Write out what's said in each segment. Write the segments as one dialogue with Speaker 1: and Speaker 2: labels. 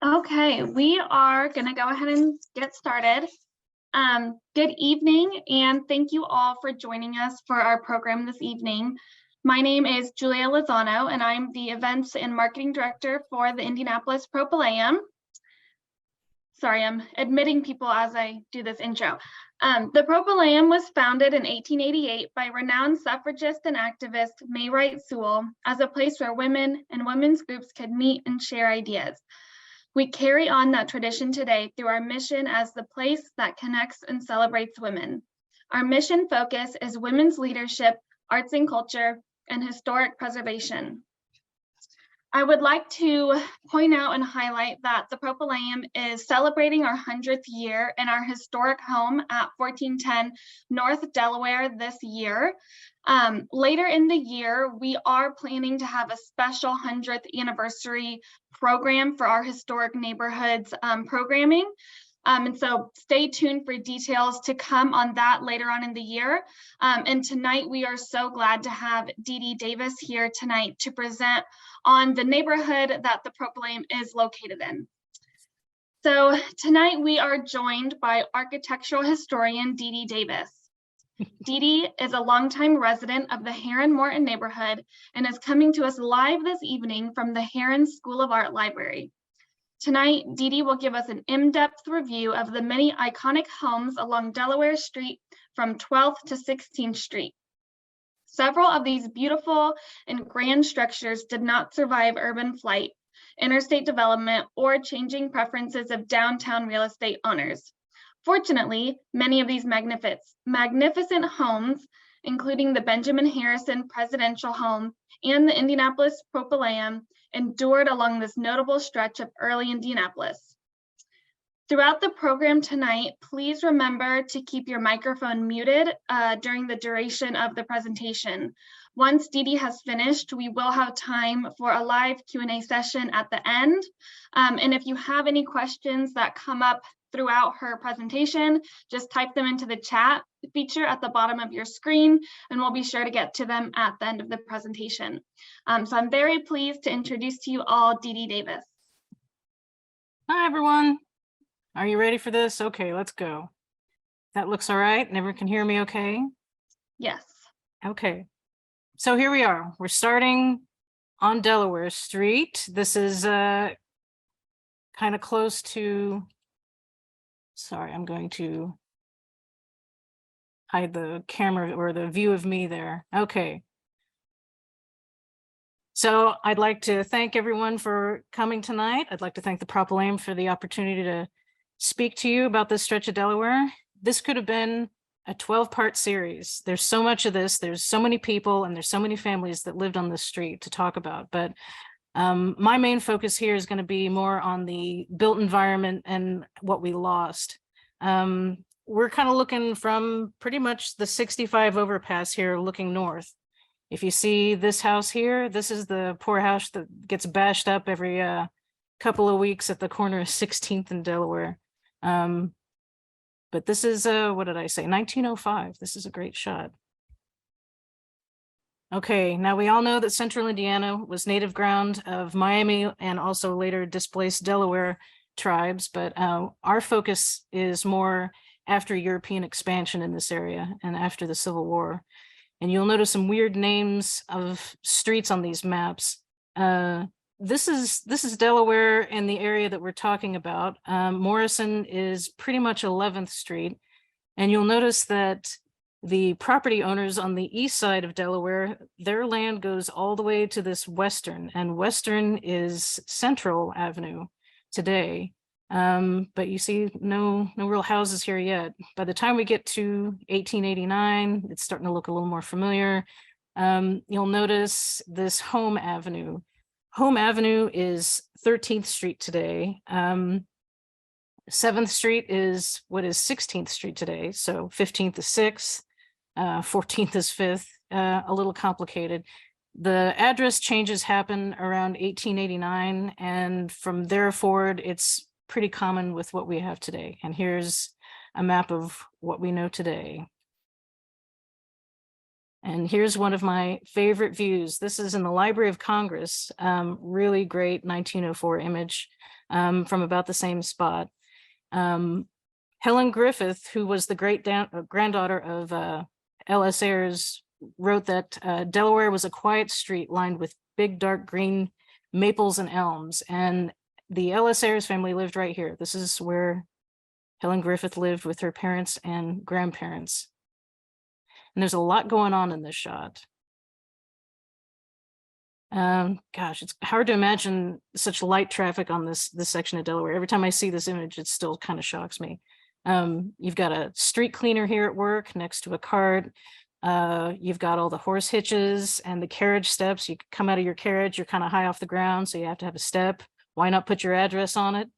Speaker 1: Okay, we are going to go ahead and get started. Good evening, and thank you all for joining us for our program this evening. My name is Julia Lozano, and I'm the Events and Marketing Director for the Indianapolis Propylaeum. Sorry, I'm admitting people as I do this intro. The Propylaeum was founded in 1888 by renowned suffragist and activist May Wright Sewell as a place where women and women's groups could meet and share ideas. We carry on that tradition today through our mission as the place that connects and celebrates women. Our mission focus is women's leadership, arts and culture, and historic preservation. I would like to point out and highlight that the Propylaeum is celebrating our 100th year in our historic home at 1410 North Delaware this year. Later in the year, we are planning to have a special 100th anniversary program for our historic neighborhoods programming. And so stay tuned for details to come on that later on in the year. And tonight we are so glad to have Deedee Davis here tonight to present on the neighborhood that the Propylaeum is located in. So tonight we are joined by architectural historian Deedee Davis. Deedee is a longtime resident of the Herron Morton neighborhood and is coming to us live this evening from the Herron School of Art Library. Tonight, Deedee will give us an in-depth review of the many iconic homes along Delaware Street from 12th to 16th Street. Several of these beautiful and grand structures did not survive urban flight, interstate development, or changing preferences of downtown real estate owners. Fortunately, many of these magnificent homes, including the Benjamin Harrison Presidential Home and the Indianapolis Propylaeum, endured along this notable stretch of early Indianapolis. Throughout the program tonight, please remember to keep your microphone muted during the duration of the presentation. Once Deedee has finished, we will have time for a live Q&A session at the end. And if you have any questions that come up throughout her presentation, just type them into the chat feature at the bottom of your screen, and we'll be sure to get to them at the end of the presentation. So I'm very pleased to introduce to you all Deedee Davis.
Speaker 2: Hi, everyone. Are you ready for this? Okay, let's go. That looks all right. And everyone can hear me okay?
Speaker 1: Yes.
Speaker 2: Okay. So here we are. We're starting on Delaware Street. This is kind of close to, sorry, I'm going to hide the camera or the view of me there. Okay. So I'd like to thank everyone for coming tonight. I'd like to thank the Propylaeum for the opportunity to speak to you about this stretch of Delaware. This could have been a 12-part series. There's so much of this. There's so many people and there's so many families that lived on this street to talk about. But my main focus here is going to be more on the built environment and what we lost. We're kind of looking from pretty much the 65 overpass here looking north. If you see this house here, this is the poor house that gets bashed up every couple of weeks at the corner of 16th and Delaware. But this is, what did I say, 1905. This is a great shot. Okay, now we all know that Central Indiana was native ground of Miami and also later displaced Delaware tribes, but our focus is more after European expansion in this area and after the Civil War. And you'll notice some weird names of streets on these maps. This is Delaware in the area that we're talking about. Morrison is pretty much 11th Street. And you'll notice that the property owners on the east side of Delaware, their land goes all the way to this Western, and Western is Central Avenue today. But you see no real houses here yet. By the time we get to 1889, it's starting to look a little more familiar. You'll notice this Home Avenue. Home Avenue is 13th Street today. 7th Street is what is 16th Street today. So 15th is 6th, 14th is 5th, a little complicated. The address changes happen around 1889, and from there forward, it's pretty common with what we have today. And here's a map of what we know today. And here's one of my favorite views. This is in the Library of Congress. Really great 1904 image. from about the same spot. Helen Griffith, who was the granddaughter of L.S. Ayres, wrote that Delaware was a quiet street lined with big dark green maples and elms, and the L.S. Ayres family lived right here. This is where Helen Griffith lived with her parents and grandparents. And there's a lot going on in this shot. Gosh, it's hard to imagine such light traffic on this section of Delaware. Every time I see this image, it still kind of shocks me. You've got a street cleaner here at work next to a cart. You've got all the horse hitches and the carriage steps. You come out of your carriage, you're kind of high off the ground, so you have to have a step. Why not put your address on it?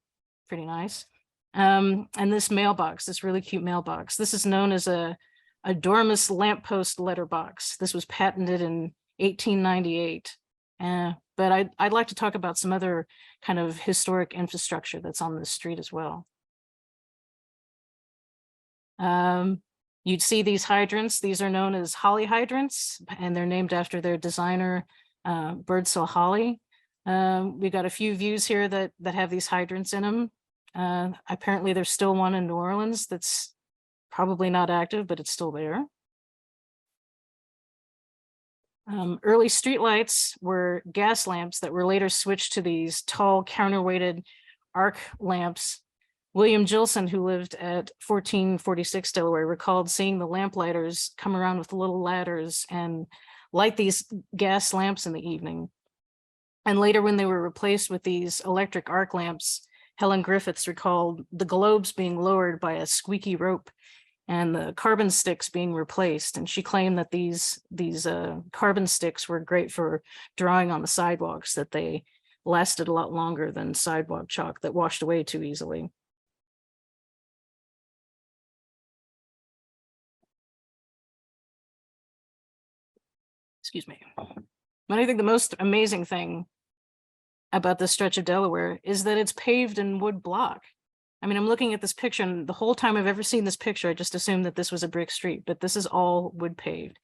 Speaker 2: Pretty nice. And this mailbox, this really cute mailbox. This is known as a Dormus lamppost letterbox. This was patented in 1898. But I'd like to talk about some other kind of historic infrastructure that's on this street as well. You'd see these hydrants. These are known as holly hydrants, and they're named after their designer, Birdsall Holly. We've got a few views here that have these hydrants in them. Apparently there's still one in New Orleans that's probably not active, but it's still there. Early streetlights were gas lamps that were later switched to these tall counterweighted arc lamps. William Gilson, who lived at 1446 Delaware, recalled seeing the lamplighters come around with little ladders and light these gas lamps in the evening. And later, when they were replaced with these electric arc lamps, Helen Griffiths recalled the globes being lowered by a squeaky rope and the carbon sticks being replaced. And she claimed that these carbon sticks were great for drawing on the sidewalks, that they lasted a lot longer than sidewalk chalk that washed away too easily. Excuse me. But I think the most amazing thing about this stretch of Delaware is that it's paved in wood block. I mean, I'm looking at this picture, and the whole time I've ever seen this picture, I just assumed that this was a brick street, but this is all wood paved.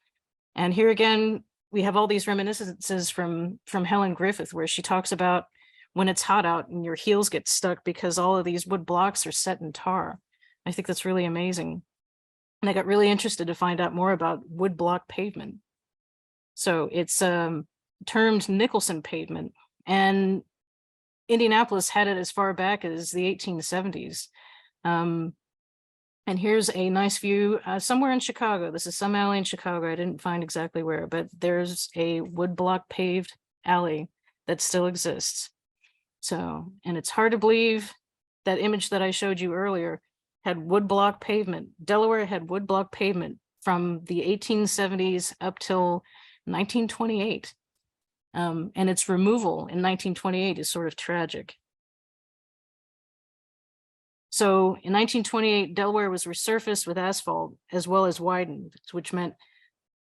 Speaker 2: And here again, we have all these reminiscences from Helen Griffith, where she talks about when it's hot out and your heels get stuck because all of these wood blocks are set in tar. I think that's really amazing. And I got really interested to find out more about wood block pavement. So it's termed Nicholson pavement, and Indianapolis had it as far back as the 1870s. And here's a nice view somewhere in Chicago. This is some alley in Chicago. I didn't find exactly where, but there's a wood block paved alley that still exists. So, and it's hard to believe that image that I showed you earlier had wood block pavement. Delaware had wood block pavement from the 1870s up till 1928. And its removal in 1928 is sort of tragic. So in 1928, Delaware was resurfaced with asphalt as well as widened, which meant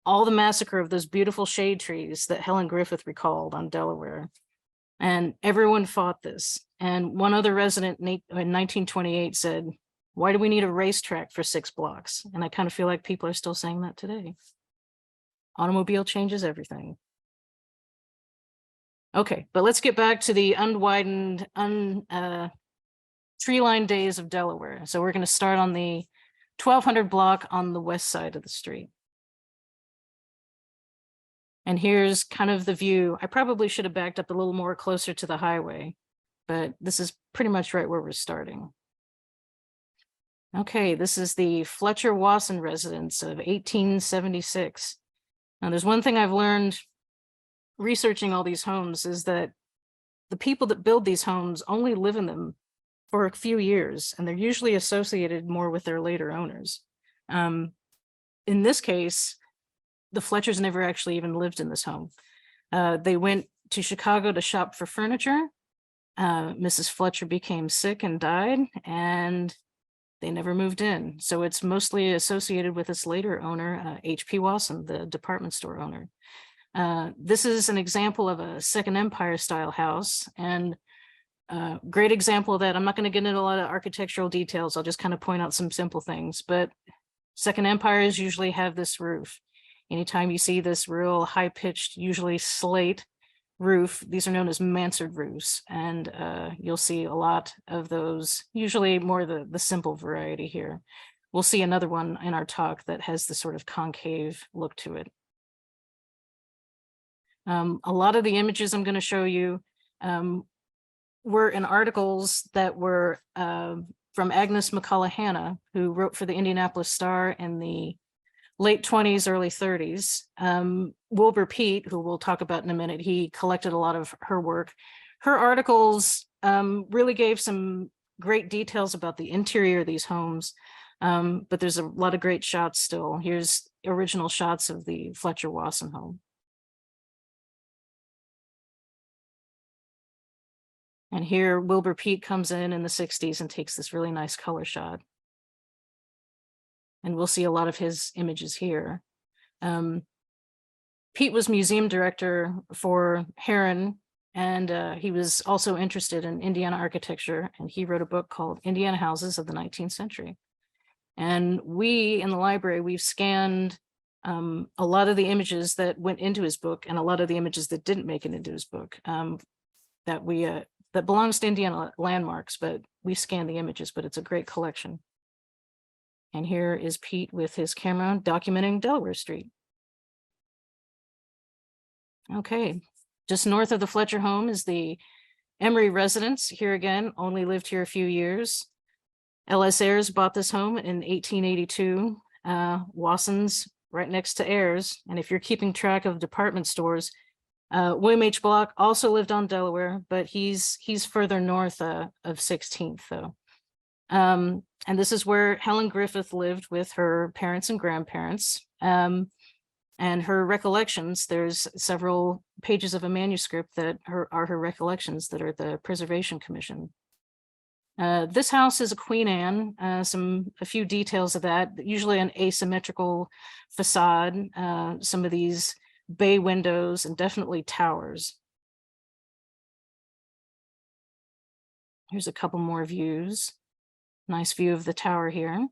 Speaker 2: all the massacre of those beautiful shade trees that Helen Griffith recalled on Delaware. And everyone fought this. And one other resident in 1928 said, "Why do we need a racetrack for 6 blocks?" And I kind of feel like people are still saying that today. Automobile changes everything. Okay, but let's get back to the unwidened, tree-lined days of Delaware. So we're going to start on the 1200 block on the west side of the street. And here's kind of the view. I probably should have backed up a little more closer to the highway, but this is pretty much right where we're starting. Okay, this is the Fletcher Wasson residence of 1876. Now, there's one thing I've learned researching all these homes is that the people that build these homes only live in them for a few years, and they're usually associated more with their later owners. In this case, the Fletchers never actually even lived in this home. They went to Chicago to shop for furniture. Mrs. Fletcher became sick and died, and they never moved in. So it's mostly associated with its later owner, H.P. Wasson, the department store owner. This is an example of a Second Empire style house, and great example of that. I'm not going to get into a lot of architectural details. I'll just kind of point out some simple things, but Second Empires usually have this roof. Anytime you see this real high-pitched, usually slate roof. These are known as mansard roofs, and you'll see a lot of those, usually more the simple variety here. We'll see another one in our talk that has the sort of concave look to it. A lot of the images I'm going to show you were in articles that were from Agnes McCullough Hanna, who wrote for the Indianapolis Star in the late 20s, early 30s. Wilbur Pete, who we'll talk about in a minute, he collected a lot of her work. Her articles really gave some great details about the interior of these homes, but there's a lot of great shots still. Here's original shots of the Fletcher Wasson home. And here Wilbur Pete comes in the 60s and takes this really nice color shot. And we'll see a lot of his images here. Pete was museum director for Herron, and he was also interested in Indiana architecture, and he wrote a book called Indiana Houses of the 19th Century. And we in the library, we've scanned a lot of the images that went into his book and a lot of the images that didn't make it into his book that belongs to Indiana Landmarks, but we scanned the images, but it's a great collection. And here is Pete with his camera documenting Delaware Street. Okay, just north of the Fletcher home is the Emery residence. Here again, only lived here a few years. L.S. Ayres bought this home in 1882. Wasson's right next to Ayres. And if you're keeping track of department stores, William H. Block also lived on Delaware, but he's further north of 16th though. And this is where Helen Griffith lived with her parents and grandparents. And her recollections, there's several pages of a manuscript that are her recollections that are at the Preservation Commission. This house is a Queen Anne, a few details of that, usually an asymmetrical facade, some of these bay windows, and definitely towers. Here's a couple more views. Nice view of the tower here.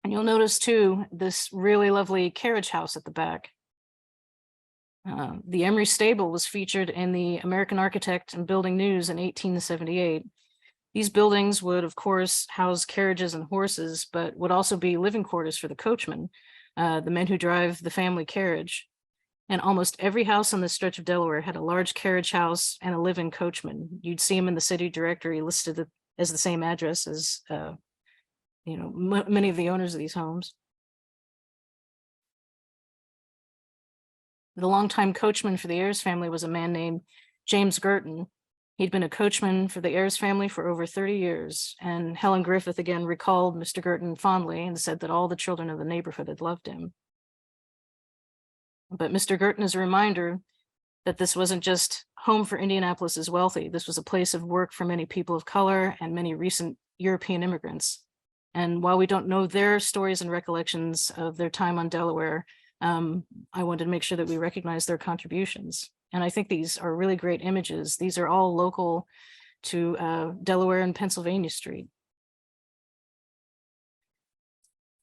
Speaker 2: And you'll notice too, this really lovely carriage house at the back. The Emery stable was featured in the American Architect and Building News in 1878. These buildings would, of course, house carriages and horses, but would also be living quarters for the coachmen, the men who drive the family carriage. And almost every house on this stretch of Delaware had a large carriage house and a living coachman. You'd see them in the city directory listed as the same address as, many of the owners of these homes. The longtime coachman for the Ayres family was a man named James Girton. He'd been a coachman for the Ayres family for over 30 years, and Helen Griffith again recalled Mr. Girton fondly and said that all the children of the neighborhood had loved him. But Mr. Girton is a reminder that this wasn't just home for Indianapolis's wealthy. This was a place of work for many people of color and many recent European immigrants. And while we don't know their stories and recollections of their time on Delaware, I wanted to make sure that we recognize their contributions. And I think these are really great images. These are all local to Delaware and Pennsylvania Street.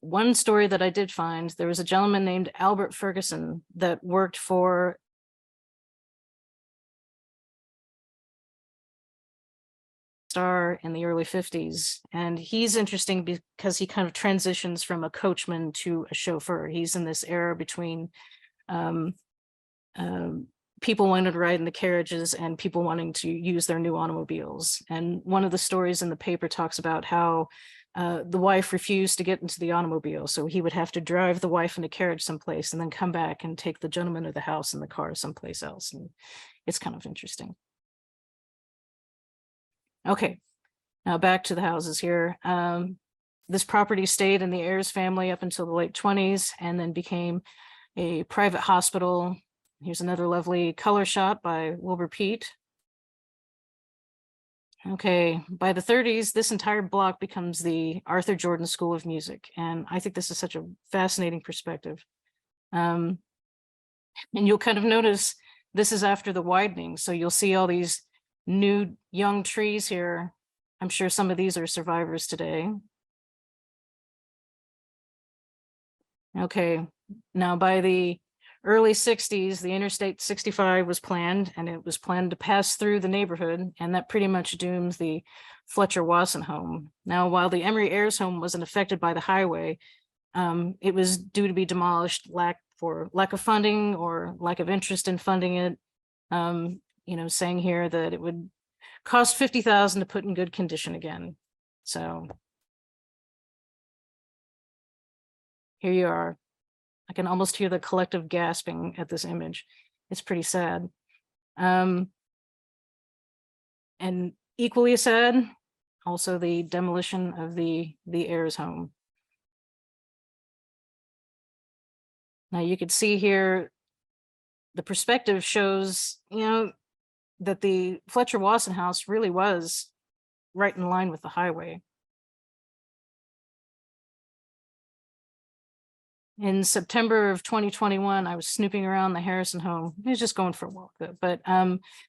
Speaker 2: One story that I did find, there was a gentleman named Albert Ferguson that worked for Star in the early 50s. And he's interesting because he kind of transitions from a coachman to a chauffeur. He's in this era between people wanting to ride in the carriages and people wanting to use their new automobiles. And one of the stories in the paper talks about how the wife refused to get into the automobile. So he would have to drive the wife in a carriage someplace and then come back and take the gentleman of the house in the car someplace else. And it's kind of interesting. Okay, now back to the houses here. This property stayed in the Ayres family up until the late 20s and then became a private hospital. Here's another lovely color shot by Wilbur Pete. Okay, by the 30s, this entire block becomes the Arthur Jordan School of Music. And I think this is such a fascinating perspective. And you'll kind of notice this is after the widening. So you'll see all these new young trees here. I'm sure some of these are survivors today. Okay, Now, by the early 60s, the Interstate 65 was planned, and it was planned to pass through the neighborhood, and that pretty much doomed the Fletcher Wasson home. Now, while the Emory Ayers home wasn't affected by the highway, it was due to be demolished for lack of funding or lack of interest in funding it. Saying here that it would cost $50,000 to put in good condition again. So here you are. I can almost hear the collective gasping at this image. It's pretty sad. And equally sad, also the demolition of the Ayers home. Now you can see here, the perspective shows, that the Fletcher Wasson house really was right in line with the highway. In September of 2021, I was snooping around the Harrison home. I was just going for a walk, but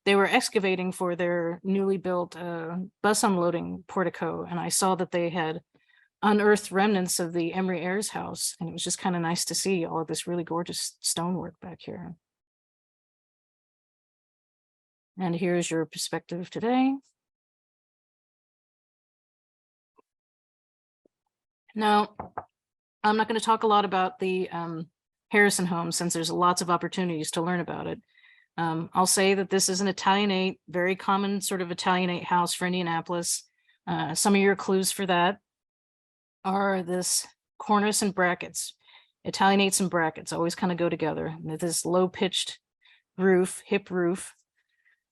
Speaker 2: they were excavating for their newly built bus unloading portico, and I saw that they had unearthed remnants of the Emory Ayers house, and it was just kind of nice to see all of this really gorgeous stonework back here. And here's your perspective today. Now, I'm not going to talk a lot about the Harrison home since there's lots of opportunities to learn about it. I'll say that this is an Italianate, very common sort of Italianate house for Indianapolis. Some of your clues for that are this cornice and brackets. Italianates and brackets always kind of go together. This low-pitched roof, hip roof.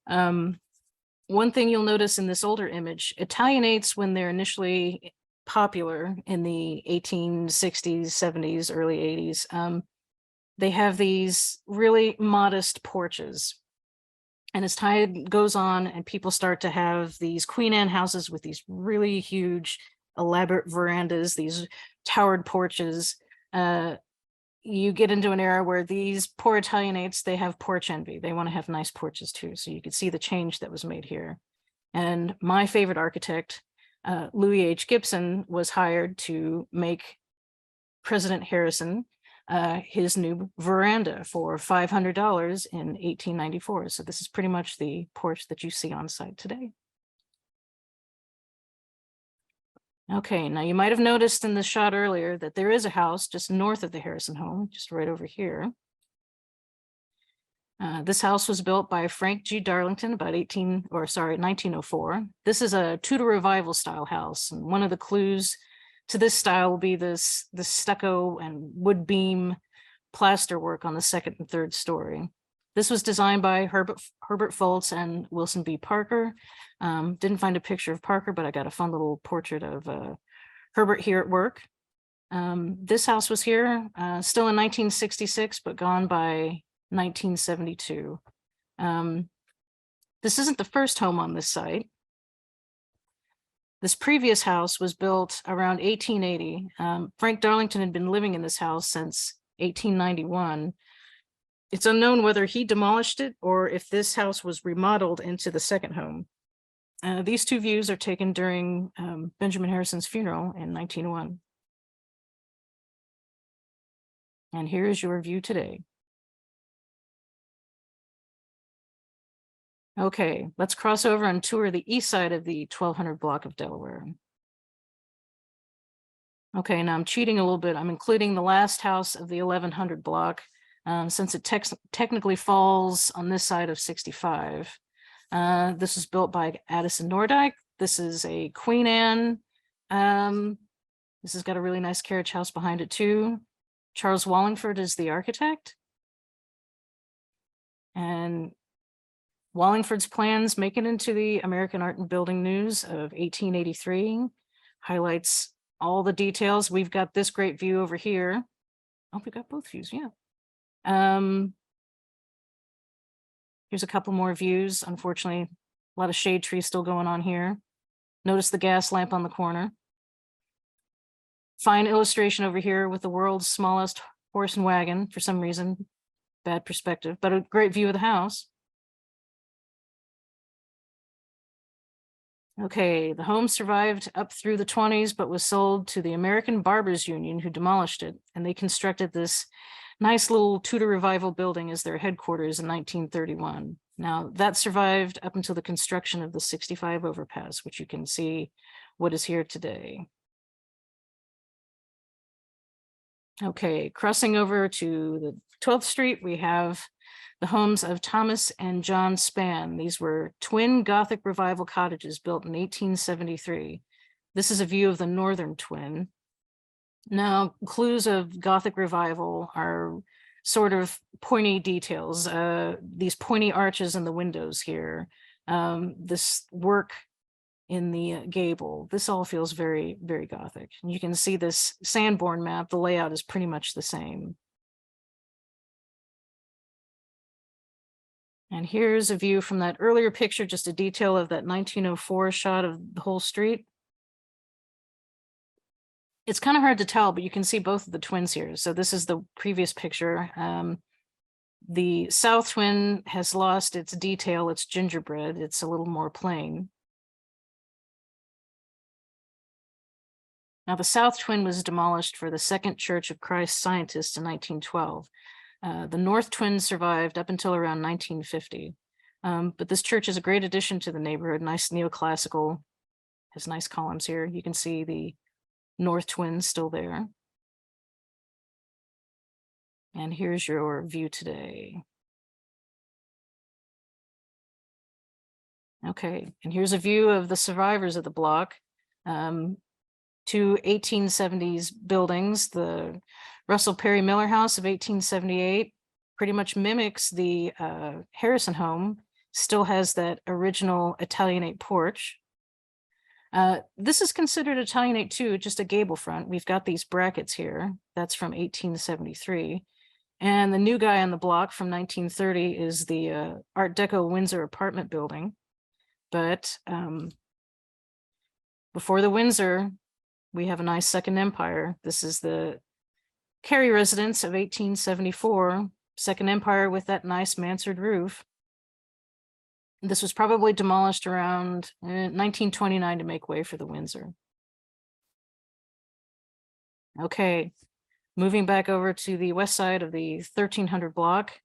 Speaker 2: One thing you'll notice in this older image, Italianates, when they're initially popular in the 1860s, 70s, early 80s, they have these really modest porches. And as time goes on and people start to have these Queen Anne houses with these really huge, elaborate verandas, these towered porches, you get into an era where these poor Italianates, they have porch envy. They want to have nice porches too. So you could see the change that was made here. And my favorite architect, Louis H. Gibson, was hired to make President Harrison his new veranda for $500 in 1894. So this is pretty much the porch that you see on site today. Okay, now you might have noticed in the shot earlier that there is a house just north of the Harrison home, just right over here. This house was built by Frank G. Darlington about 1904. This is a Tudor Revival style house. And one of the clues to this style will be this stucco and wood beam plaster work on the second and third story. This was designed by Herbert Foltz and Wilson B. Parker. Didn't find a picture of Parker, but I got a fun little portrait of Herbert here at work. This house was here still in 1966, but gone by 1972. This isn't the first home on this site. This previous house was built around 1880. Frank Darlington had been living in this house since 1891. It's unknown whether he demolished it or if this house was remodeled into the second home. These two views are taken during Benjamin Harrison's funeral in 1901. And here is your view today. Okay, let's cross over and tour the east side of the 1200 block of Delaware. Okay, now I'm cheating a little bit. I'm including the last house of the 1100 block since it technically falls on this side of 65. This is built by Addison Nordyke. This is a Queen Anne. This has got a really nice carriage house behind it too. Charles Wallingford is the architect. And Wallingford's plans make it into the American Art and Building News of 1883, highlights all the details. We've got this great view over here. Oh, we got both views, yeah. Here's a couple more views. Unfortunately, a lot of shade trees still going on here. Notice the gas lamp on the corner. Fine illustration over here with the world's smallest horse and wagon for some reason. Bad perspective, but a great view of the house. Okay, the home survived up through the 20s, but was sold to the American Barbers Union, who demolished it, and they constructed this nice little Tudor Revival building as their headquarters in 1931. Now, that survived up until the construction of the 65 overpass, which you can see what is here today. Okay, crossing over to the 12th Street, we have the homes of Thomas and John Spann. These were twin Gothic Revival cottages built in 1873. This is a view of the northern twin. Now, clues of Gothic Revival are sort of pointy details, these pointy arches in the windows here, this work in the gable. This all feels very, very Gothic. And you can see this Sanborn map, the layout is pretty much the same. And here's a view from that earlier picture, just a detail of that 1904 shot of the whole street. It's kind of hard to tell, but you can see both of the twins here. So this is the previous picture. The south twin has lost its detail, its gingerbread. It's a little more plain. Now, the south twin was demolished for the Second Church of Christ Scientists in 1912. The north twin survived up until around 1950. But this church is a great addition to the neighborhood, nice neoclassical, has nice columns here. You can see the north twin still there. And here's your view today. Okay, and here's a view of the survivors of the block. Two 1870s buildings, the Russell Perry Miller House of 1878 pretty much mimics the Harrison home, still has that original Italianate porch. This is considered Italianate too, just a gable front. We've got these brackets here. That's from 1873. And the new guy on the block from 1930 is the Art Deco Windsor apartment building. But before the Windsor, we have a nice Second Empire. This is the Carey residence of 1874, Second Empire with that nice mansard roof. This was probably demolished around 1929 to make way for the Windsor. Okay, moving back over to the west side of the 1300 block.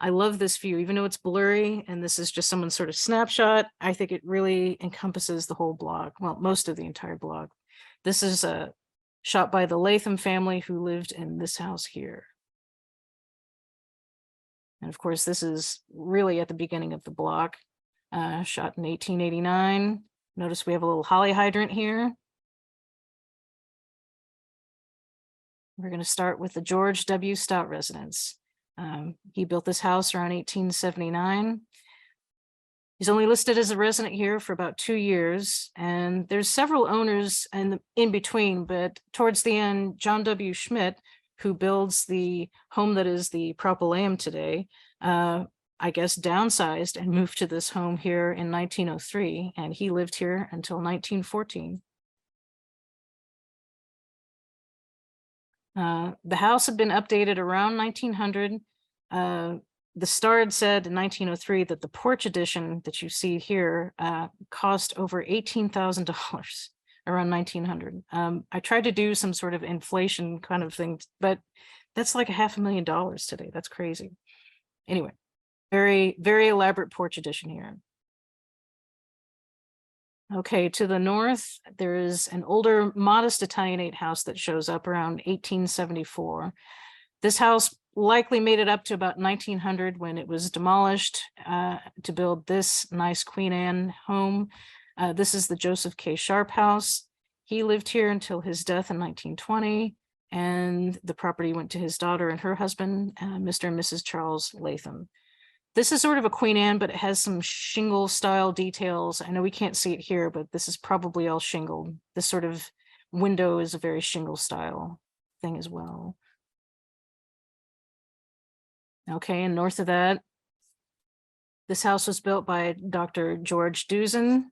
Speaker 2: I love this view, even though it's blurry and this is just someone's sort of snapshot. I think it really encompasses the whole block, well, most of the entire block. This is a shot by the Latham family who lived in this house here. And of course, this is really at the beginning of the block, shot in 1889. Notice we have a little holly hydrant here. We're going to start with the George W. Stout residence. He built this house around 1879. He's only listed as a resident here for about 2 years, and there's several owners in between, but towards the end, John W. Schmidt, who builds the home that is the Propylaeum today, I guess downsized and moved to this home here in 1903, and he lived here until 1914. The house had been updated around 1900. The Star had said in 1903 that the porch addition that you see here cost over $18,000 around 1900. I tried to do some sort of inflation kind of thing, but that's like $500,000 today. That's crazy. Anyway, very, very elaborate porch addition here. Okay, to the north, there is an older, modest Italianate house that shows up around 1874. This house likely made it up to about 1900 when it was demolished to build this nice Queen Anne home. This is the Joseph K. Sharp house. He lived here until his death in 1920, and the property went to his daughter and her husband, Mr. and Mrs. Charles Latham. This is sort of a Queen Anne, but it has some shingle style details. I know we can't see it here, but this is probably all shingled. This sort of window is a very shingle style thing as well. Okay, and north of that, this house was built by Dr. George Duzin.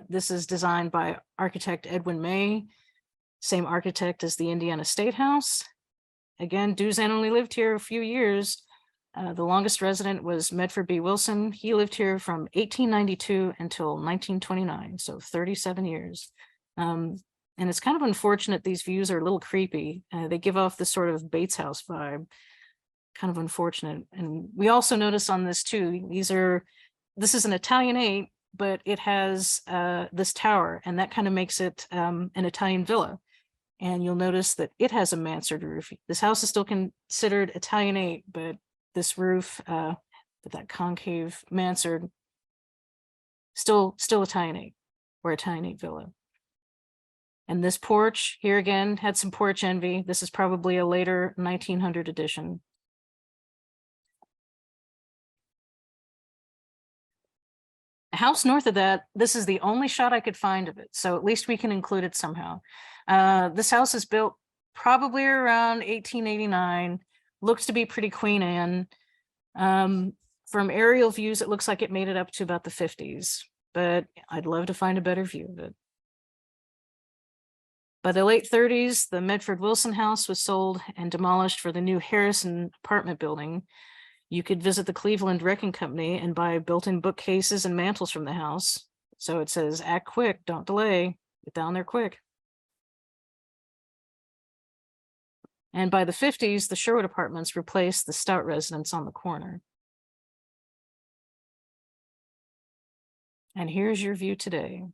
Speaker 2: This is designed by architect Edwin May, same architect as the Indiana State House. Again, Duzin only lived here a few years, The longest resident was Medford B. Wilson. He lived here from 1892 until 1929, so 37 years. And it's kind of unfortunate these views are a little creepy. They give off this sort of Bates House vibe, kind of unfortunate. And we also notice on this too, this is an Italianate, but it has this tower, and that kind of makes it an Italian villa. And you'll notice that it has a mansard roof. This house is still considered Italianate, but this roof with that concave mansard, still Italianate or Italianate villa. And this porch here again had some porch envy. This is probably a later 1900 addition. A house north of that, this is the only shot I could find of it, so at least we can include it somehow. This house is built probably around 1889, looks to be pretty Queen Anne. From aerial views, it looks like it made it up to about the 50s, but I'd love to find a better view of it. By the late 30s, the Medford Wilson house was sold and demolished for the new Harrison apartment building. You could visit the Cleveland Wrecking Company and buy built-in bookcases and mantles from the house. So it says, act quick, don't delay, get down there quick. And by the 50s, the Sherwood Apartments replaced the Stout residence on the corner. And here's your view today.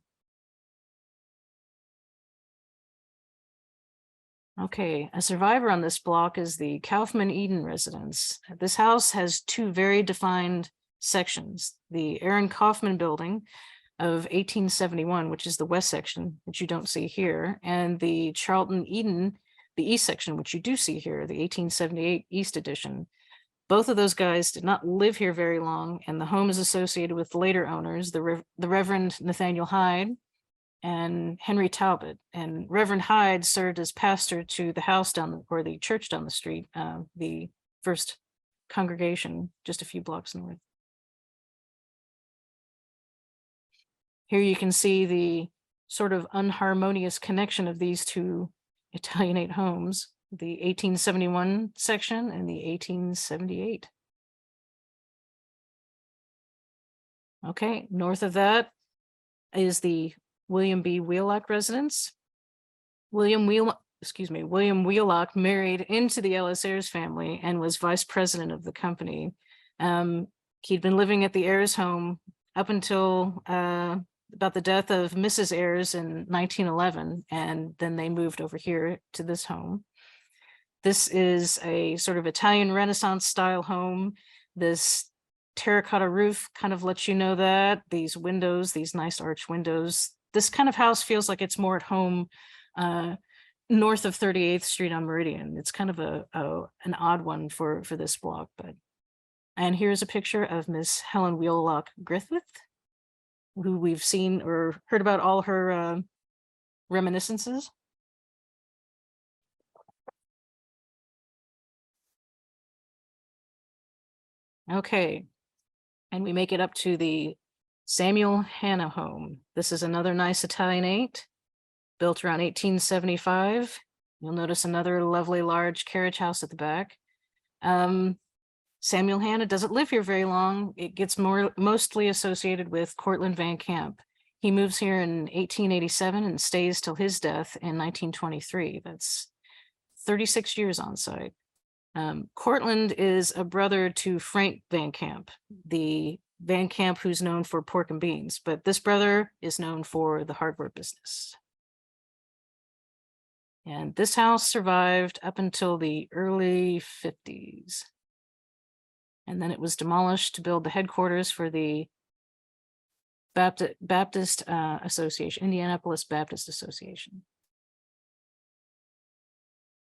Speaker 2: Okay, a survivor on this block is the Kaufman Eden residence. This house has two very defined sections. The Aaron Kaufman building of 1871, which is the west section, which you don't see here, and the Charlton Eden, the east section, which you do see here, the 1878 East Edition. Both of those guys did not live here very long, and the home is associated with later owners, the Reverend Nathaniel Hyde and Henry Talbot. And Reverend Hyde served as pastor to the house or the church down the street, the First Congregation, just a few blocks north. Here you can see the sort of unharmonious connection of these two Italianate homes, the 1871 section and the 1878. Okay, north of that is the William B. Wheelock residence. William Wheelock married into the Ellis Ayres family and was vice president of the company. He'd been living at the Ayres home up until about the death of Mrs. Ayres in 1911, and then they moved over here to this home. This is a sort of Italian Renaissance style home. This terracotta roof kind of lets you know that. These windows, these nice arch windows. This kind of house feels like it's more at home north of 38th Street on Meridian. It's kind of an odd one for this block. And here's a picture of Miss Helen Wheelock Griffith, who we've seen or heard about all her reminiscences. Okay, and we make it up to the Samuel Hannah home. This is another nice Italianate, built around 1875. You'll notice another lovely large carriage house at the back. Samuel Hannah doesn't live here very long. It gets mostly associated with Cortlandt Van Camp. He moves here in 1887 and stays till his death in 1923. That's 36 years on site. Cortlandt is a brother to Frank Van Camp, the Van Camp who's known for pork and beans, but this brother is known for the hardware business. And this house survived up until the early 50s. And then it was demolished to build the headquarters for the Baptist Association, Indianapolis Baptist Association.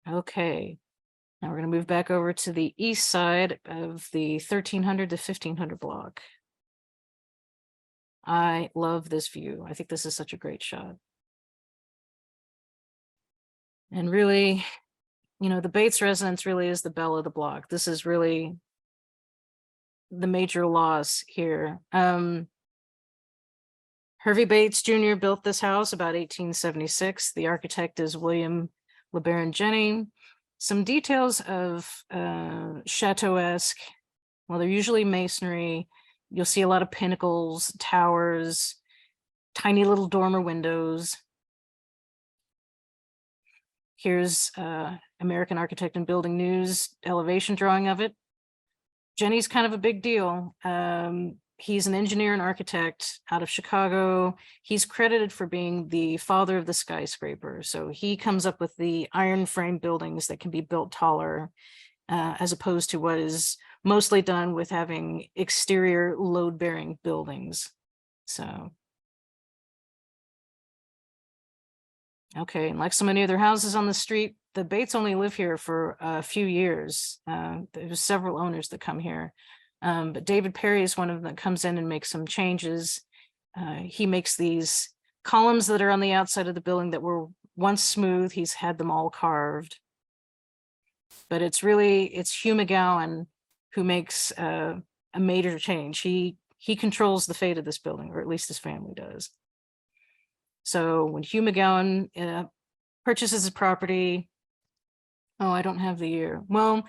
Speaker 2: Okay, now we're going to move back over to the east side of the 1300 to 1500 block. I love this view. I think this is such a great shot. And really, you know, the Bates residence really is the belle of the block. This is really the major loss here. Hervey Bates Jr. built this house about 1876. The architect is William LeBaron Jennings. Some details of Chateau-esque Well, they're usually masonry. You'll see a lot of pinnacles, towers, tiny little dormer windows. Here's American Architect and Building News elevation drawing of it. Jenny's kind of a big deal. He's an engineer and architect out of Chicago. He's credited for being the father of the skyscraper. So he comes up with the iron frame buildings that can be built taller, as opposed to what is mostly done with having exterior load-bearing buildings. So, okay, and like so many other houses on the street, the Bates only live here for a few years. There's several owners that come here. But David Perry is one of them that comes in and makes some changes. He makes these columns that are on the outside of the building that were once smooth. He's had them all carved. But it's Hugh McGowan who makes a major change. He controls the fate of this building, or at least his family does. So when Hugh McGowan purchases a property, oh, I don't have the year. Well,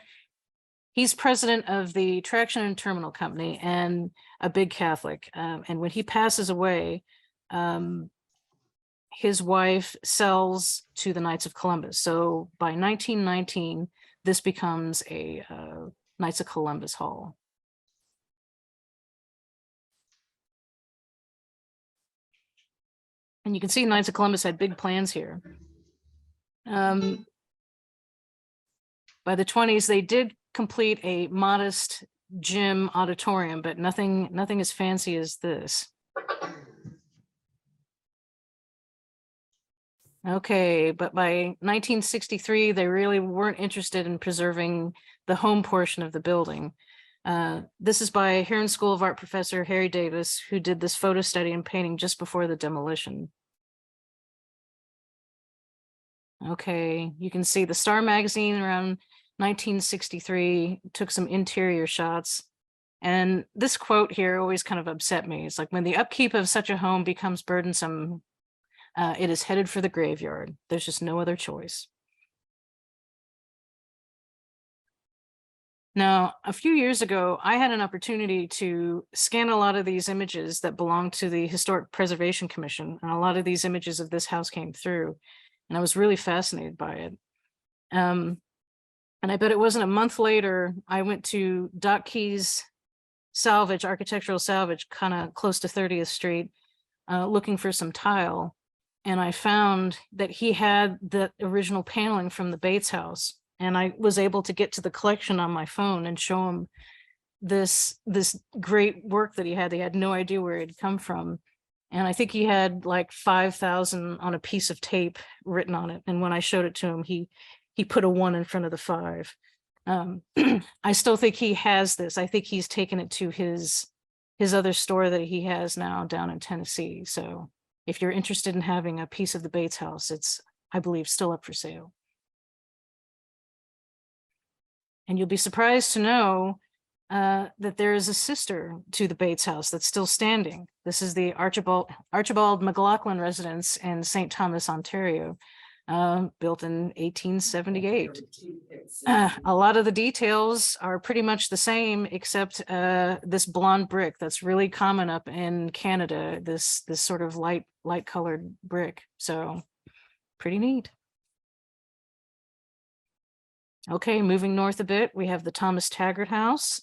Speaker 2: he's president of the Traction and Terminal Company and a big Catholic. And when he passes away, his wife sells to the Knights of Columbus. So by 1919, this becomes a Knights of Columbus Hall. And you can see Knights of Columbus had big plans here. By the 20s, they did complete a modest gym auditorium, but nothing as fancy as this. Okay, but by 1963, they really weren't interested in preserving the home portion of the building. This is by Herron School of Art professor Harry Davis, who did this photo study and painting just before the demolition. Okay, you can see the Star magazine around 1963 took some interior shots. And this quote here always kind of upset me. It's like, when the upkeep of such a home becomes burdensome, it is headed for the graveyard. There's just no other choice. Now, a few years ago, I had an opportunity to scan a lot of these images that belong to the Historic Preservation Commission, and a lot of these images of this house came through, and I was really fascinated by it. And I bet it wasn't a month later, I went to Doc Key's salvage, architectural salvage, kind of close to 30th Street, looking for some tile. And I found that he had the original paneling from the Bates house. And I was able to get to the collection on my phone and show him this great work that he had. They had no idea where it had come from. And I think he had like 5,000 on a piece of tape written on it. And when I showed it to him, he put a 1 in front of the 5. I still think he has this. I think he's taken it to his other store that he has now down in Tennessee. So if you're interested in having a piece of the Bates house, it's, I believe, still up for sale. And you'll be surprised to know that there is a sister to the Bates house that's still standing. This is the Archibald McLaughlin residence in St. Thomas, Ontario, built in 1878. A lot of the details are pretty much the same, except this blonde brick that's really common up in Canada, this sort of light colored brick. So pretty neat. Okay, moving north a bit, we have the Thomas Taggart House.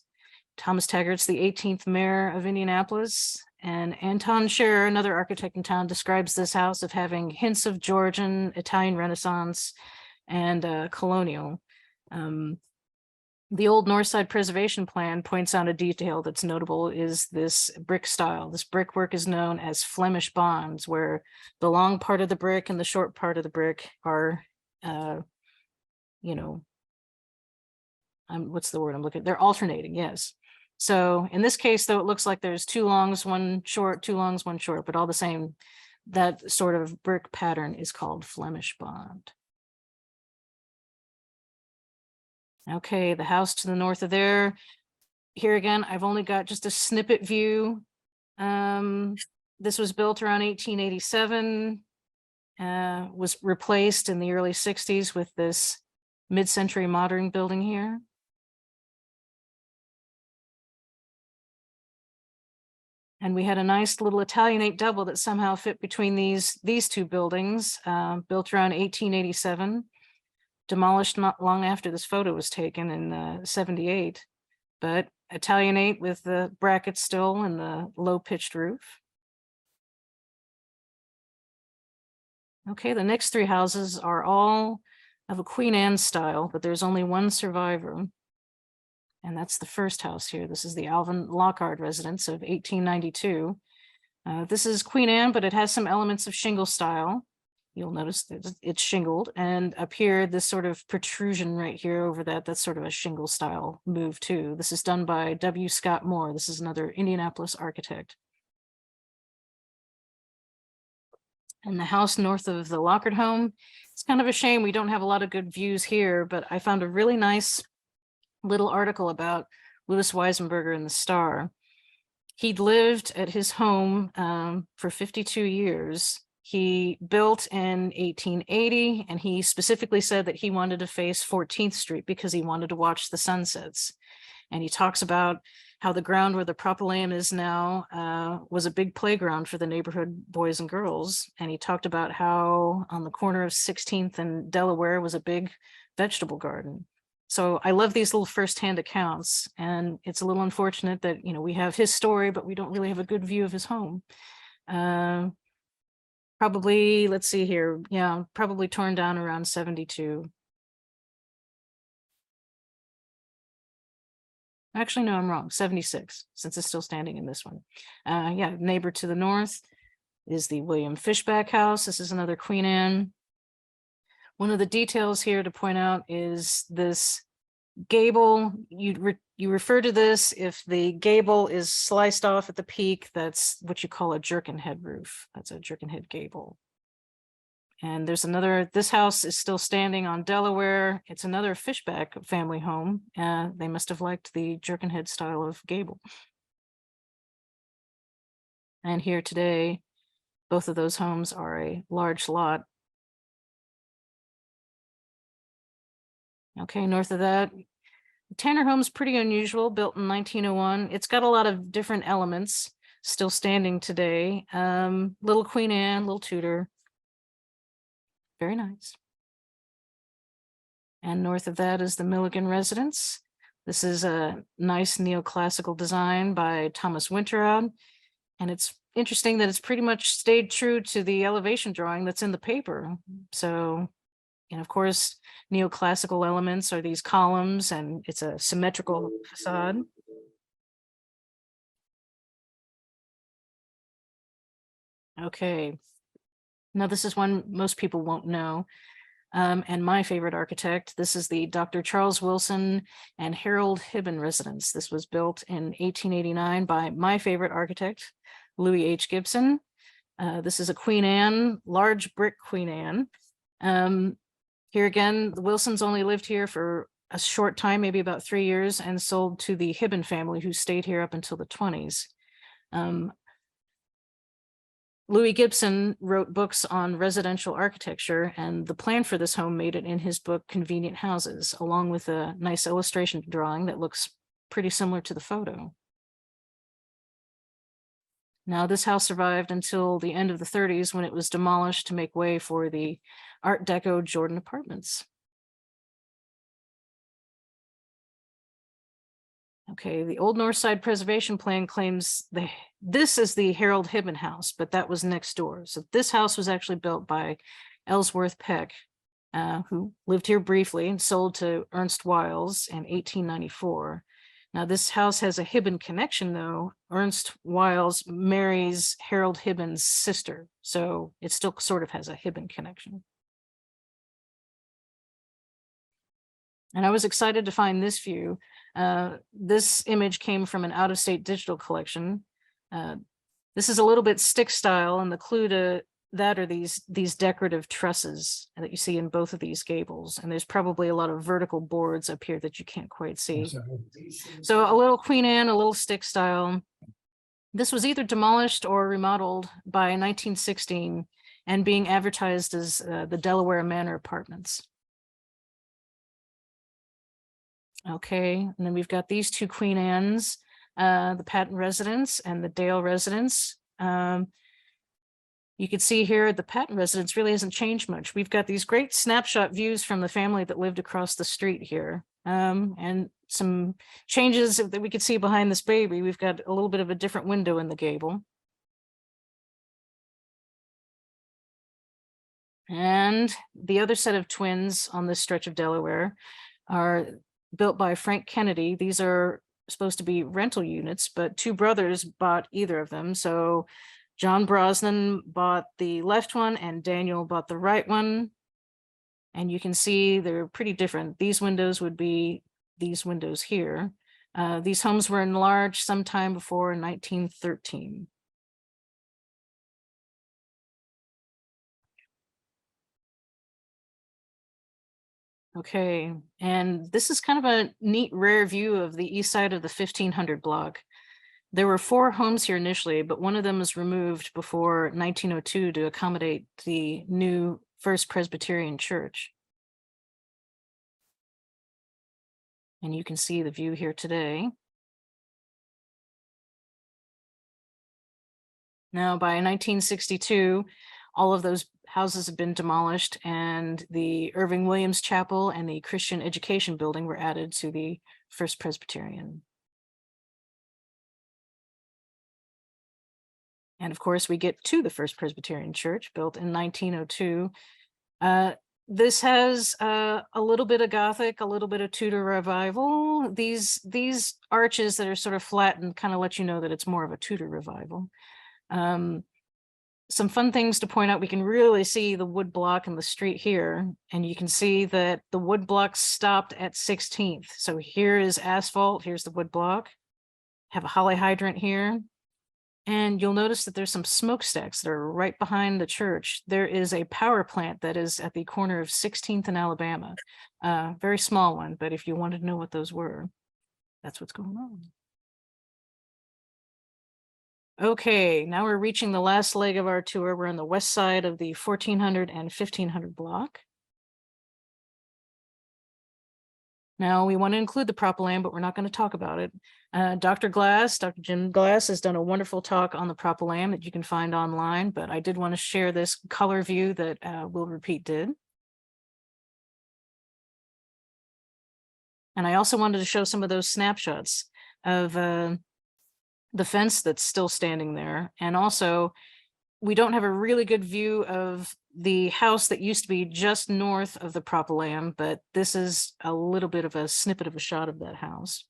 Speaker 2: Thomas Taggart's the 18th mayor of Indianapolis, and Anton Scherer, another architect in town, describes this house of having hints of Georgian, Italian Renaissance, and colonial. The old Northside preservation plan points out a detail that's notable is this brick style. This brickwork is known as Flemish bonds, where the long part of the brick and the short part of the brick are, what's the word I'm looking at? They're alternating, yes. So in this case, though, it looks like there's 2 longs, 1 short, 2 longs, 1 short, but all the same, that sort of brick pattern is called Flemish bond. Okay, the house to the north of there. Here again, I've only got just a snippet view. This was built around 1887, was replaced in the early 60s with this mid-century modern building here. And we had a nice little Italianate double that somehow fit between these two buildings, built around 1887, demolished not long after this photo was taken in 78, but Italianate with the brackets still and the low pitched roof. Okay, the next three houses are all of a Queen Anne style, but there's only one survivor. And that's the first house here. This is the Alvin Lockhart residence of 1892. This is Queen Anne, but it has some elements of shingle style. You'll notice that it's shingled. And up here, this sort of protrusion right here over that's sort of a shingle style move too. This is done by W. Scott Moore. This is another Indianapolis architect. And the house north of the Lockhart home, it's kind of a shame we don't have a lot of good views here, but I found a really nice little article about Louis Weisenberger in the Star. He'd lived at his home for 52 years. He built in 1880, and he specifically said that he wanted to face 14th Street because he wanted to watch the sunsets. And he talks about how the ground where the Propylaeum is now was a big playground for the neighborhood boys and girls. And he talked about how on the corner of 16th and Delaware was a big vegetable garden. So I love these little firsthand accounts, and it's a little unfortunate that, you know, we have his story, but we don't really have a good view of his home. Probably, let's see here. Yeah, probably torn down around 72. Actually, no, I'm wrong. 76, since it's still standing in this one. Yeah, neighbor to the north is the William Fishback house. This is another Queen Anne. One of the details here to point out is this gable. You refer to this if the gable is sliced off at the peak. That's what you call a jerkin head roof. That's a jerkin head gable. And there's another, this house is still standing on Delaware. It's another Fishback family home. They must have liked the jerkin head style of gable. And here today, both of those homes are a large lot. Okay, north of that, Tanner home's pretty unusual, built in 1901. It's got a lot of different elements still standing today. Little Queen Anne, little Tudor. Very nice. And north of that is the Milligan residence. This is a nice neoclassical design by Thomas Winterod. And it's interesting that it's pretty much stayed true to the elevation drawing that's in the paper. So, and of course, neoclassical elements are these columns, and it's a symmetrical facade. Okay, now this is one most people won't know, and my favorite architect. This is the Dr. Charles Wilson and Harold Hibben residence. This was built in 1889 by my favorite architect, Louis H. Gibson. This is a Queen Anne, large brick Queen Anne. Here again, the Wilsons only lived here for a short time, maybe about 3 years, and sold to the Hibben family, who stayed here up until the 20s. Louis Gibson wrote books on residential architecture, and the plan for this home made it in his book, Convenient Houses, along with a nice illustration drawing that looks pretty similar to the photo. Now, this house survived until the end of the 30s, when it was demolished to make way for the Art Deco Jordan Apartments. Okay, the Old Northside Preservation Plan claims this is the Harold Hibben house, but that was next door. So this house was actually built by Ellsworth Peck, who lived here briefly and sold to Ernst Wiles in 1894. Now, this house has a Hibben connection, though. Ernst Wiles marries Harold Hibben's sister, so it still sort of has a Hibben connection. And I was excited to find this view. This image came from an out-of-state digital collection. This is a little bit stick style, and the clue to that are these decorative trusses that you see in both of these gables. And there's probably a lot of vertical boards up here that you can't quite see. So a little Queen Anne, a little stick style. This was either demolished or remodeled by 1916 and being advertised as the Delaware Manor Apartments. Okay, and then we've got these two Queen Annes. the Patton residence and the Dale residence. You can see here the Patton residence really hasn't changed much. We've got these great snapshot views from the family that lived across the street here. And some changes that we could see behind this baby. We've got a little bit of a different window in the gable. And the other set of twins on this stretch of Delaware are built by Frank Kennedy. These are supposed to be rental units, but two brothers bought either of them. So John Brosnan bought the left one and Daniel bought the right one. And you can see they're pretty different. These windows would be these windows here. These homes were enlarged sometime before 1913. Okay, and this is kind of a neat, rare view of the east side of the 1500 block. There were 4 homes here initially, but one of them was removed before 1902 to accommodate the new First Presbyterian Church. And you can see the view here today. Now, by 1962, all of those houses have been demolished and the Irving Williams Chapel and the Christian Education Building were added to the First Presbyterian. And of course, we get to the First Presbyterian Church, built in 1902. This has a little bit of Gothic, a little bit of Tudor revival. These arches that are sort of flattened kind of let you know that it's more of a Tudor revival. Some fun things to point out, we can really see the wood block in the street here, and you can see that the wood block stopped at 16th. So here is asphalt, here's the wood block. Have a holly hydrant here. And you'll notice that there's some smokestacks that are right behind the church. There is a power plant that is at the corner of 16th and Alabama. Very small one, but if you wanted to know what those were, that's what's going on. Okay, now we're reaching the last leg of our tour. We're on the west side of the 1400 and 1500 block. Now we want to include the Propylaeum, but we're not going to talk about it. Dr. Jim Glass has done a wonderful talk on the Propylaeum that you can find online, but I did want to share this color view that Will Repeat did. And I also wanted to show some of those snapshots of the fence that's still standing there. And also, we don't have a really good view of the house that used to be just north of the Propylaeum, but this is a little bit of a snippet of a shot of that house.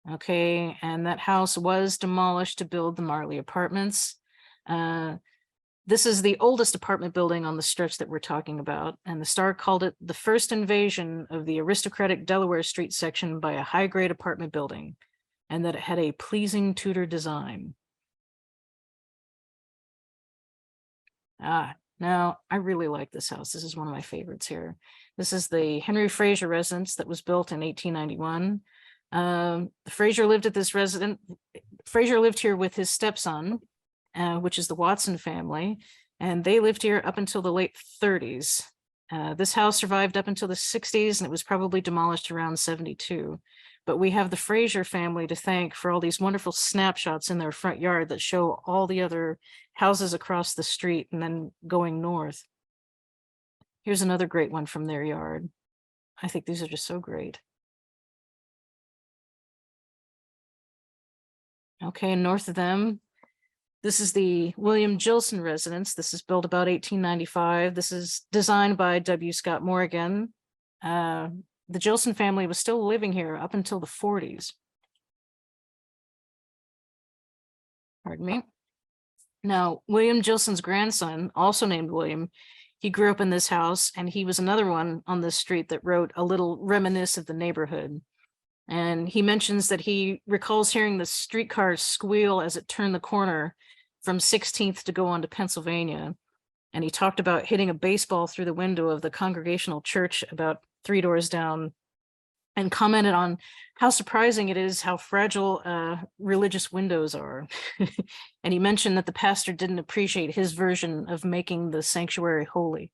Speaker 2: Okay, and that house was demolished to build the Marley Apartments. This is the oldest apartment building on the stretch that we're talking about, and the Star called it the first invasion of the aristocratic Delaware Street section by a high-grade apartment building, and that it had a pleasing Tudor design. Now, I really like this house. This is one of my favorites here. This is the Henry Fraser residence that was built in 1891. Fraser lived at this residence. Fraser lived here with his stepson, which is the Watson family, and they lived here up until the late 30s. This house survived up until the 60s, and it was probably demolished around 72. But we have the Fraser family to thank for all these wonderful snapshots in their front yard that show all the other houses across the street and then going north. Here's another great one from their yard. I think these are just so great. Okay, north of them, this is the William Gilson residence. This is built about 1895. This is designed by W. Scott Morgan. The Gilson family was still living here up until the 40s. Pardon me. Now, William Gilson's grandson, also named William, he grew up in this house, and he was another one on this street that wrote a little reminisce of the neighborhood. And he mentions that he recalls hearing the streetcars squeal as it turned the corner from 16th to go on to Pennsylvania. And he talked about hitting a baseball through the window of the Congregational Church about 3 doors down, and commented on how surprising it is how fragile religious windows are. And he mentioned that the pastor didn't appreciate his version of making the sanctuary holy.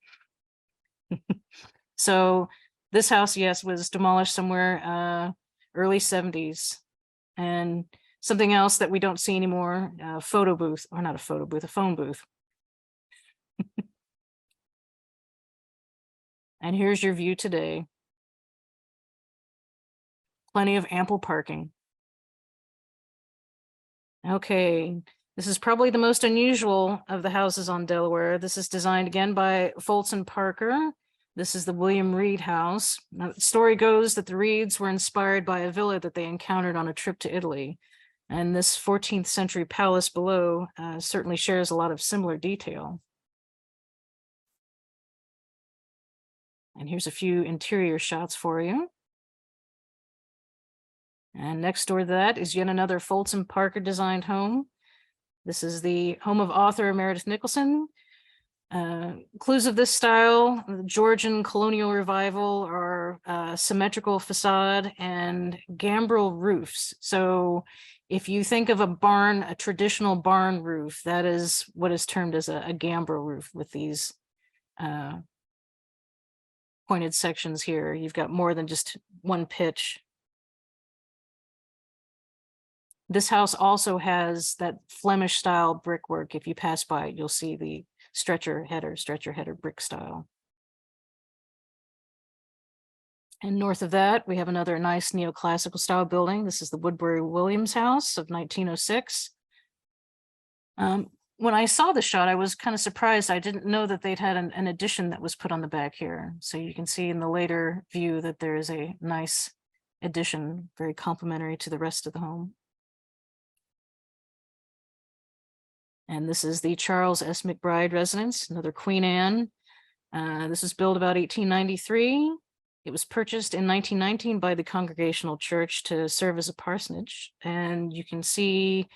Speaker 2: So this house, yes, was demolished somewhere early 70s. And something else that we don't see anymore, a photo booth, or not a photo booth, a phone booth. And here's your view today. Plenty of ample parking. Okay, this is probably the most unusual of the houses on Delaware. This is designed again by Foltz and Parker. This is the William Reed house. Now, the story goes that the Reeds were inspired by a villa that they encountered on a trip to Italy. And this 14th century palace below certainly shares a lot of similar detail. And here's a few interior shots for you. And next door to that is yet another Foltz and Parker designed home. This is the home of author Meredith Nicholson. Clues of this style, the Georgian colonial revival, are symmetrical facade and gambrel roofs. So if you think of a barn, a traditional barn roof, that is what is termed as a gambrel roof with these pointed sections here. You've got more than just one pitch. This house also has that Flemish style brickwork. If you pass by it, you'll see the stretcher header brick style. And north of that, we have another nice neoclassical style building. This is the Woodbury Williams house of 1906. When I saw the shot, I was kind of surprised. I didn't know that they'd had an addition that was put on the back here. So you can see in the later view that there is a nice addition, very complementary to the rest of the home. And this is the Charles S. McBride residence, another Queen Anne. This was built about 1893. It was purchased in 1919 by the Congregational Church to serve as a parsonage. And you can see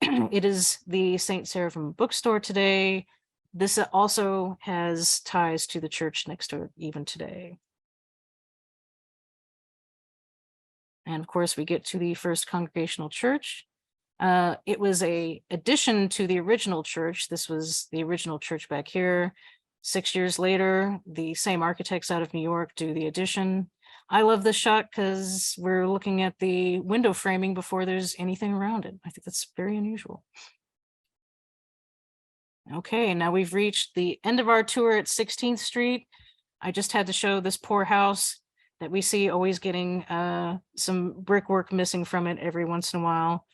Speaker 2: it is the St. Seraphim bookstore today. This also has ties to the church next to it even today. And of course, we get to the First Congregational Church. It was an addition to the original church. This was the original church back here. 6 years later, the same architects out of New York do the addition. I love this shot because we're looking at the window framing before there's anything around it. I think that's very unusual. Okay, now we've reached the end of our tour at 16th Street. I just had to show this poor house that we see always getting some brickwork missing from it every once in a while.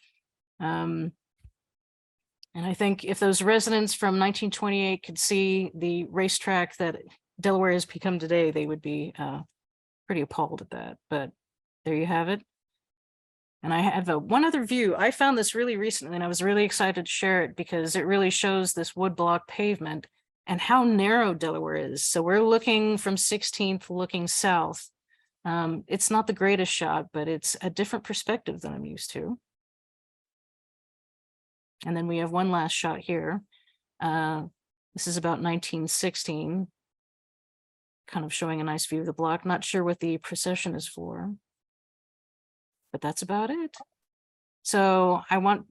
Speaker 2: And I think if those residents from 1928 could see the racetrack that Delaware has become today, they would be pretty appalled at that. But there you have it. And I have one other view. I found this really recently, and I was really excited to share it because it really shows this woodblock pavement and how narrow Delaware is. So we're looking from 16th, looking south. It's not the greatest shot, but it's a different perspective than I'm used to. And then we have one last shot here. This is about 1916, kind of showing a nice view of the block. Not sure what the procession is for, but that's about it. So I want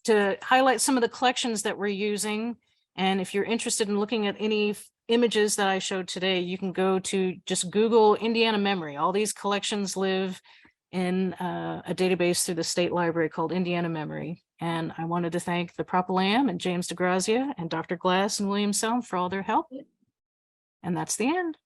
Speaker 2: to highlight some of the collections that we're using. And if you're interested in looking at any images that I showed today, you can go to just Google Indiana Memory. All these collections live in a database through the State Library called Indiana Memory. And I wanted to thank the Propylaeum and James DeGrazia and Dr. Glass and William Selm for all their help. And that's the end.